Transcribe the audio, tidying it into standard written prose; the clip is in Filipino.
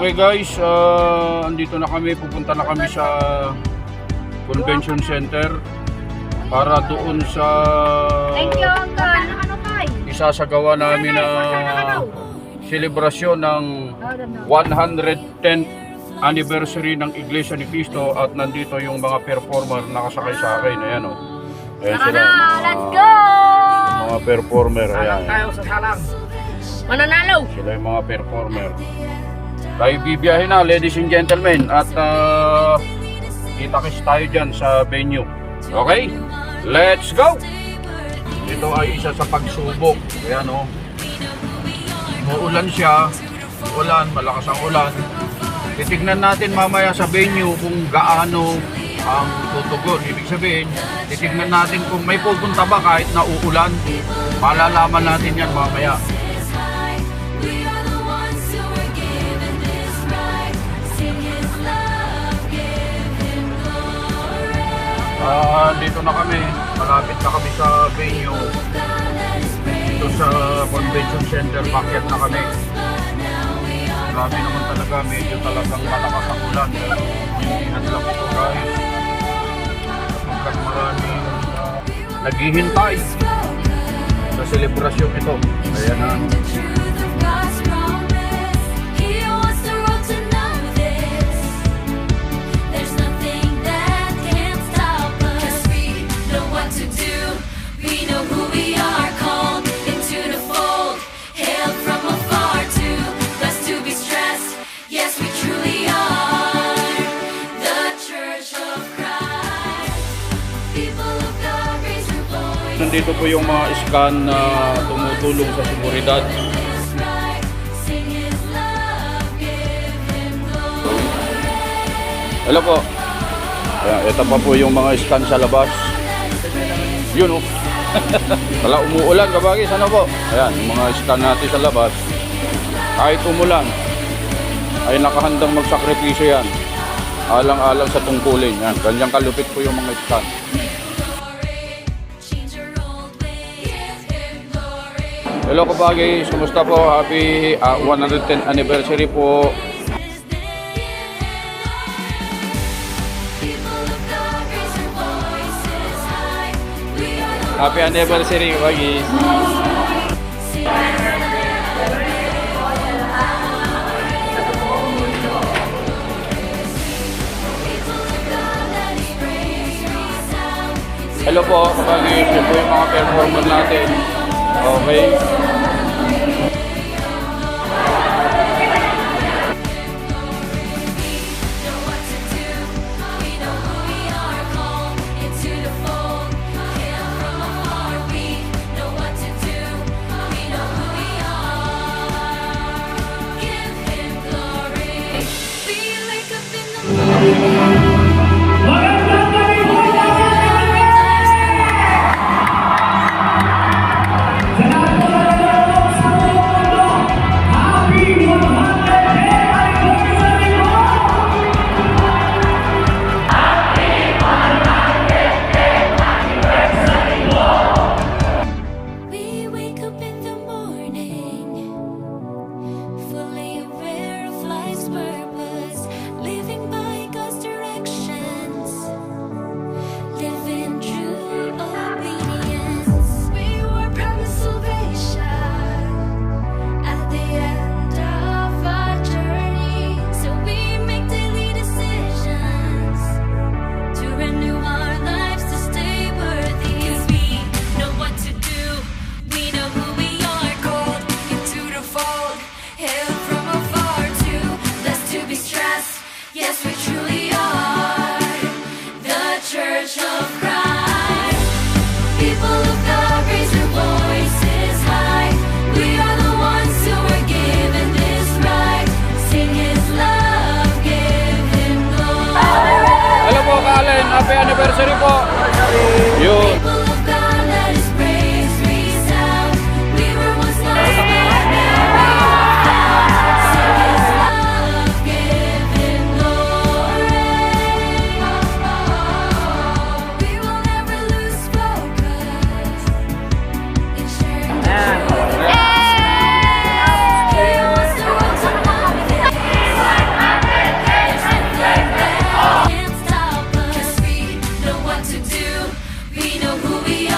Okay guys, andito na kami, pupunta na kami sa Convention Center para doon sa isasagawa namin na selebrasyon ng 110th anniversary ng Iglesia ni Cristo, at nandito yung mga performer nakasakay sa akin. Ayan o. Ayan sila. Let's go! Mga performer. Ayan. Tayo sa salang. Mananalo! Sila yung mga performer. Tayo bibiyahin na, ladies and gentlemen, at kita-kits tayo dyan sa venue. Okay? Let's go! Ito ay isa sa pagsubok. Ayan o. Muulan siya. Ulan, malakas ang ulan. Titignan natin mamaya sa venue kung gaano ang tutugon. Ibig sabihin, titignan natin kung may pupunta ba kahit na uulan. Malalaman natin yan mamaya. Dito na kami, malapit na kami sa venue. Dito sa Convention Center, bakit na kami. Grabe naman talaga, medyo talagang malakas ang ulan. Ingat lang ito guys. Kapag maraming naghihintay sa selebrasyon ito. Ayan na. Nandito po yung mga scan na tumutulong sa seguridad. Hello po. Ayan, ito pa po yung mga scan sa labas. Yun o. Wala, umuulan kabagis. Ano po? Ayan, yung mga scan natin sa labas. Kahit umulan, ay nakahandang magsakripisyo yan. Alang-alang sa tungkulin. Yan, ganyang kalupit po yung mga scan. Hello kabagis, kumusta po? Happy 110th anniversary po. Happy anniversary kabagis. Hello po kabagis, yun po yung mga performance natin. Okay. Happy anniversary po. Yun. do. We know who we